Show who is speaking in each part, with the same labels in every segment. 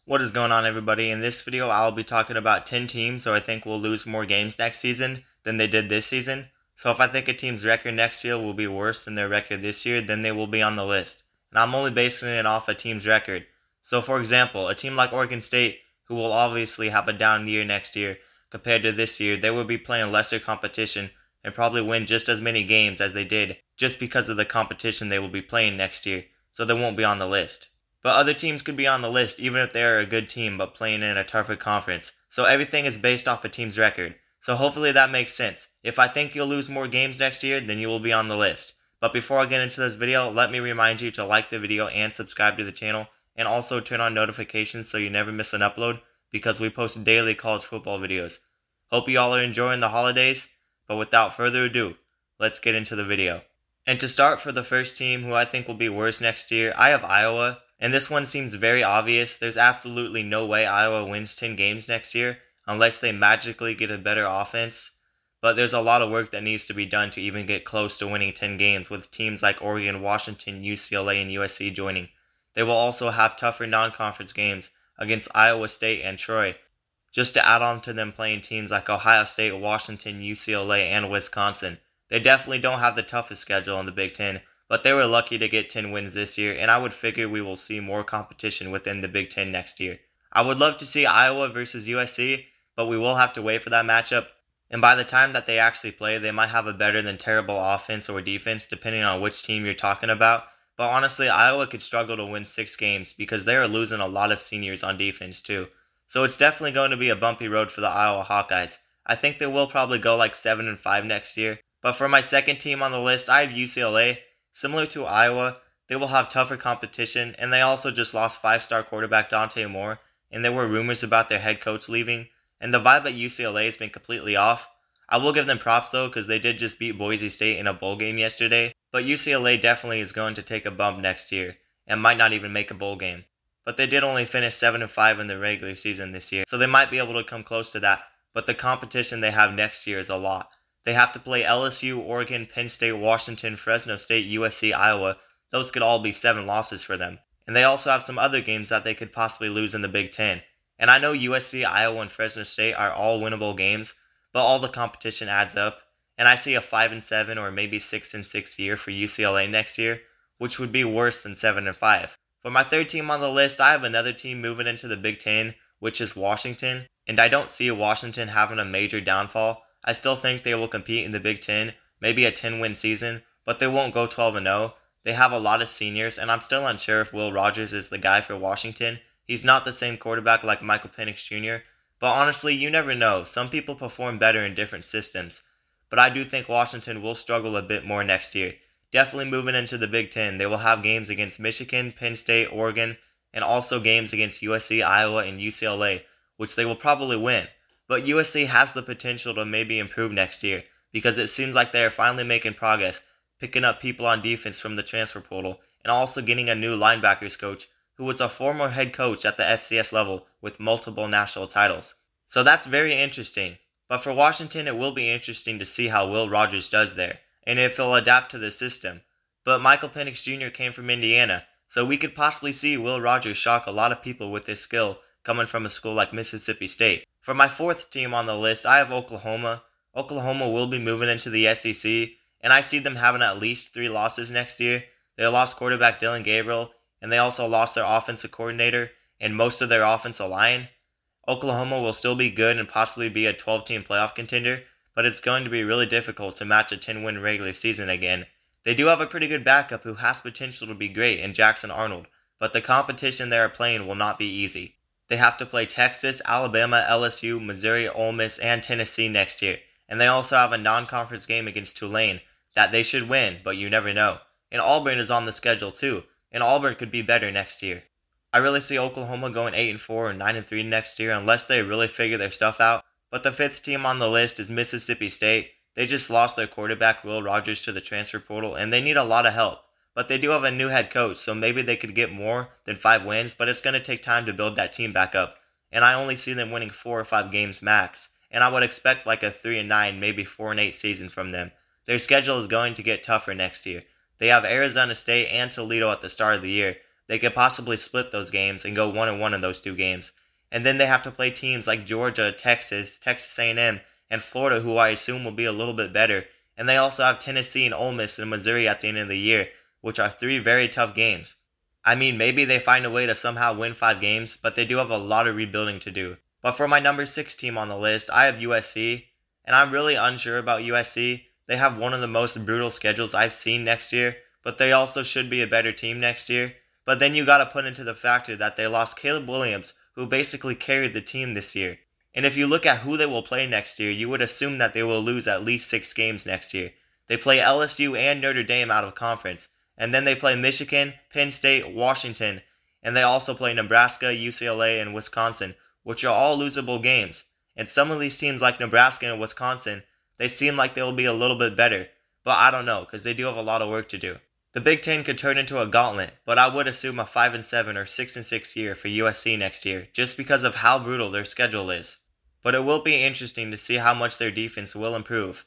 Speaker 1: What is going on, everybody? In this video, I'll be talking about 10 teams who I think will lose more games next season than they did this season. So if I think a team's record next year will be worse than their record this year, then they will be on the list. And I'm only basing it off a team's record. So for example, a team like Oregon State, who will obviously have a down year next year compared to this year, they will be playing lesser competition and probably win just as many games as they did just because of the competition they will be playing next year. So they won't be on the list. But other teams could be on the list even if they are a good team but playing in a tougher conference. So everything is based off a team's record. So hopefully that makes sense. If I think you'll lose more games next year, then you will be on the list. But before I get into this video, let me remind you to like the video and subscribe to the channel, and also turn on notifications so you never miss an upload, because we post daily college football videos. Hope you all are enjoying the holidays, but without further ado, let's get into the video. And to start, for the first team who I think will be worse next year, I have Iowa. And this one seems very obvious. There's absolutely no way Iowa wins 10 games next year unless they magically get a better offense. But there's a lot of work that needs to be done to even get close to winning 10 games, with teams like Oregon, Washington, UCLA, and USC joining. They will also have tougher non-conference games against Iowa State and Troy, just to add on to them playing teams like Ohio State, Washington, UCLA, and Wisconsin. They definitely don't have the toughest schedule in the Big Ten, but they were lucky to get 10 wins this year, and I would figure we will see more competition within the Big Ten next year. I would love to see Iowa versus USC, but we will have to wait for that matchup, and by the time that they actually play, they might have a better than terrible offense or defense, depending on which team you're talking about. But honestly, Iowa could struggle to win 6 games because they are losing a lot of seniors on defense too. So it's definitely going to be a bumpy road for the Iowa Hawkeyes. I think they will probably go like 7-5 next year. But for my second team on the list, I have UCLA. Similar to Iowa, they will have tougher competition, and they also just lost 5-star quarterback Dante Moore, and there were rumors about their head coach leaving, and the vibe at UCLA has been completely off. I will give them props though, because they did just beat Boise State in a bowl game yesterday, but UCLA definitely is going to take a bump next year, and might not even make a bowl game. But they did only finish 7-5 in the regular season this year, so they might be able to come close to that, but the competition they have next year is a lot. They have to play LSU, Oregon, Penn State, Washington, Fresno State, USC, Iowa. Those could all be 7 losses for them. And they also have some other games that they could possibly lose in the Big Ten. And I know USC, Iowa, and Fresno State are all winnable games, but all the competition adds up. And I see a 5-7 or maybe 6-6 year for UCLA next year, which would be worse than 7-5. For my third team on the list, I have another team moving into the Big Ten, which is Washington. And I don't see Washington having a major downfall. I still think they will compete in the Big Ten, maybe a 10-win season, but they won't go 12-0. They have a lot of seniors, and I'm still unsure if Will Rogers is the guy for Washington. He's not the same quarterback like Michael Penix Jr., but honestly, you never know. Some people perform better in different systems. But I do think Washington will struggle a bit more next year. Definitely moving into the Big Ten, they will have games against Michigan, Penn State, Oregon, and also games against USC, Iowa, and UCLA, which they will probably win. But USC has the potential to maybe improve next year, because it seems like they are finally making progress, picking up people on defense from the transfer portal, and also getting a new linebackers coach who was a former head coach at the FCS level with multiple national titles. So that's very interesting. But for Washington, it will be interesting to see how Will Rogers does there, and if he'll adapt to the system. But Michael Penix Jr. came from Indiana, so we could possibly see Will Rogers shock a lot of people with his skill coming from a school like Mississippi State. For my fourth team on the list, I have Oklahoma. Oklahoma will be moving into the SEC, and I see them having at least 3 losses next year. They lost quarterback Dylan Gabriel, and they also lost their offensive coordinator and most of their offensive line. Oklahoma will still be good and possibly be a 12-team playoff contender, but it's going to be really difficult to match a 10-win regular season again. They do have a pretty good backup who has potential to be great in Jackson Arnold, but the competition they are playing will not be easy. They have to play Texas, Alabama, LSU, Missouri, Ole Miss, and Tennessee next year. And they also have a non-conference game against Tulane that they should win, but you never know. And Auburn is on the schedule too, and Auburn could be better next year. I really see Oklahoma going 8-4 or 9-3 next year unless they really figure their stuff out. But the fifth team on the list is Mississippi State. They just lost their quarterback Will Rogers to the transfer portal, and they need a lot of help. But they do have a new head coach, so maybe they could get more than 5 wins, but it's going to take time to build that team back up. And I only see them winning 4 or 5 games max, and I would expect like a 3-9, maybe 4-8 season from them. Their schedule is going to get tougher next year. They have Arizona State and Toledo at the start of the year, they could possibly split those games and go 1-1 in those 2 games. And then they have to play teams like Georgia, Texas, Texas A&M, and Florida, who I assume will be a little bit better. And they also have Tennessee and Ole Miss and Missouri at the end of the year, which are 3 very tough games. I mean, maybe they find a way to somehow win 5 games, but they do have a lot of rebuilding to do. But for my number 6 team on the list, I have USC, and I'm really unsure about USC. They have one of the most brutal schedules I've seen next year, but they also should be a better team next year. But then you gotta put into the factor that they lost Caleb Williams, who basically carried the team this year. And if you look at who they will play next year, you would assume that they will lose at least 6 games next year. They play LSU and Notre Dame out of conference, and then they play Michigan, Penn State, Washington, and they also play Nebraska, UCLA, and Wisconsin, which are all losable games. And some of these teams like Nebraska and Wisconsin, they seem like they will be a little bit better, but I don't know, because they do have a lot of work to do. The Big Ten could turn into a gauntlet, but I would assume a 5-7 or 6-6 year for USC next year, just because of how brutal their schedule is. But it will be interesting to see how much their defense will improve.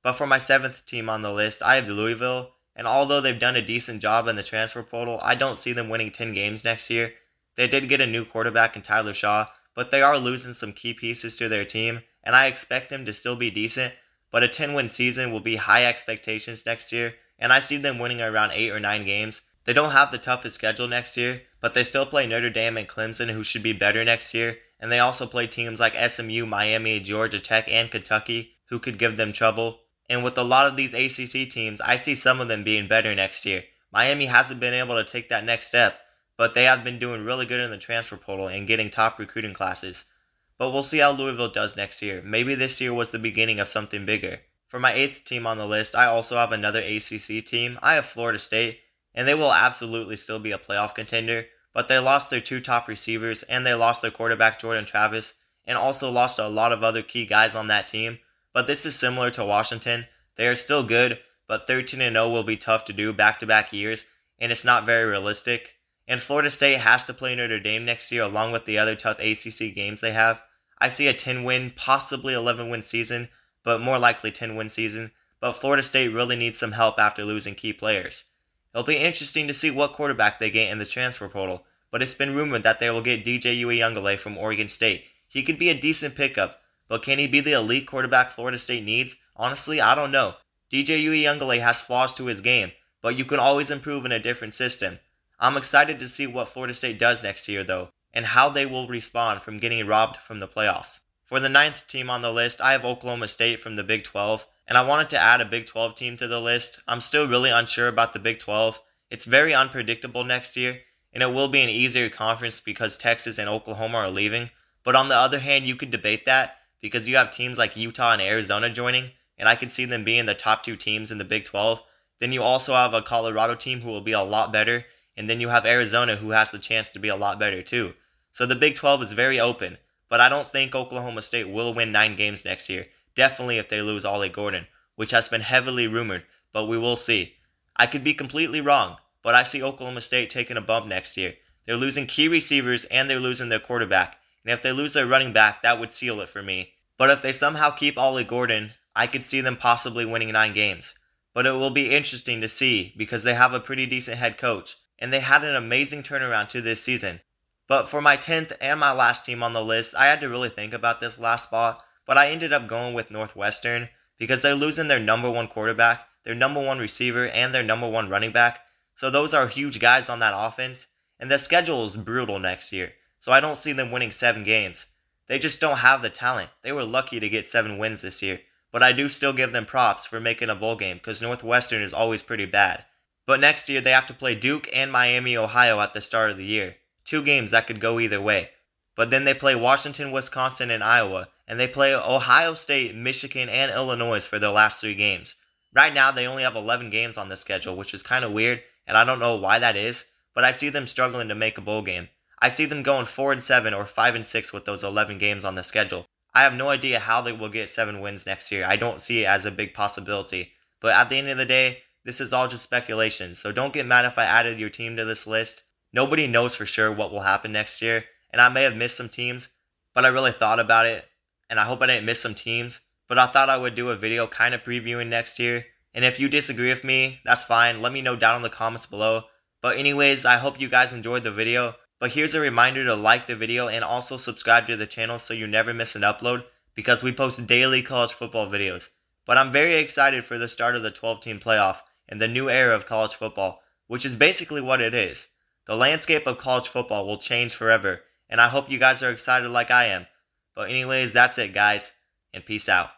Speaker 1: But for my 7th team on the list, I have Louisville, and although they've done a decent job in the transfer portal, I don't see them winning 10 games next year. They did get a new quarterback in Tyler Shaw, but they are losing some key pieces to their team, and I expect them to still be decent, but a 10-win season will be high expectations next year, and I see them winning around 8 or 9 games. They don't have the toughest schedule next year, but they still play Notre Dame and Clemson, who should be better next year, and they also play teams like SMU, Miami, Georgia Tech, and Kentucky, who could give them trouble. And with a lot of these ACC teams, I see some of them being better next year. Miami hasn't been able to take that next step, but they have been doing really good in the transfer portal and getting top recruiting classes. But we'll see how Louisville does next year. Maybe this year was the beginning of something bigger. For my 8th team on the list, I also have another ACC team. I have Florida State, and they will absolutely still be a playoff contender, but they lost their 2 top receivers, and they lost their quarterback Jordan Travis, and also lost a lot of other key guys on that team. But this is similar to Washington. They are still good, but 13-0 will be tough to do back-to-back years, and it's not very realistic. And Florida State has to play Notre Dame next year along with the other tough ACC games they have. I see a 10-win, possibly 11-win season, but more likely 10-win season. But Florida State really needs some help after losing key players. It'll be interesting to see what quarterback they get in the transfer portal, but it's been rumored that they will get DJ Uiagalelei from Oregon State. He could be a decent pickup, but can he be the elite quarterback Florida State needs? Honestly, I don't know. DJ Uiagalelei has flaws to his game, but you can always improve in a different system. I'm excited to see what Florida State does next year, though, and how they will respond from getting robbed from the playoffs. For the 9th team on the list, I have Oklahoma State from the Big 12, and I wanted to add a Big 12 team to the list. I'm still really unsure about the Big 12. It's very unpredictable next year, and it will be an easier conference because Texas and Oklahoma are leaving. But on the other hand, you could debate that because you have teams like Utah and Arizona joining, and I could see them being the top 2 teams in the Big 12. Then you also have a Colorado team who will be a lot better, and then you have Arizona who has the chance to be a lot better too. So the Big 12 is very open, but I don't think Oklahoma State will win 9 games next year. Definitely if they lose Ollie Gordon, which has been heavily rumored, but we will see. I could be completely wrong, but I see Oklahoma State taking a bump next year. They're losing key receivers and they're losing their quarterback, and if they lose their running back, that would seal it for me. But if they somehow keep Ollie Gordon, I could see them possibly winning 9 games. But it will be interesting to see because they have a pretty decent head coach, and they had an amazing turnaround to this season. But for my 10th and my last team on the list, I had to really think about this last spot, but I ended up going with Northwestern because they're losing their number 1 quarterback, their number 1 receiver, and their number 1 running back. So those are huge guys on that offense, and their schedule is brutal next year, so I don't see them winning 7 games. They just don't have the talent. They were lucky to get 7 wins this year, but I do still give them props for making a bowl game because Northwestern is always pretty bad. But next year they have to play Duke and Miami, Ohio at the start of the year. 2 games that could go either way. But then they play Washington, Wisconsin, and Iowa, and they play Ohio State, Michigan, and Illinois for their last 3 games. Right now they only have 11 games on the schedule, which is kind of weird, and I don't know why that is, but I see them struggling to make a bowl game. I see them going 4-7 or 5-6 with those 11 games on the schedule. I have no idea how they will get 7 wins next year. I don't see it as a big possibility. But at the end of the day, this is all just speculation, so don't get mad if I added your team to this list. Nobody knows for sure what will happen next year, and I may have missed some teams, but I really thought about it, and I hope I didn't miss some teams, but I thought I would do a video kind of previewing next year, and if you disagree with me, that's fine. Let me know down in the comments below, But anyways, I hope you guys enjoyed the video. But here's a reminder to like the video and also subscribe to the channel so you never miss an upload, because we post daily college football videos. But I'm very excited for the start of the 12-team playoff and the new era of college football, which is basically what it is. The landscape of college football will change forever, and I hope you guys are excited like I am. But anyways, that's it guys, and peace out.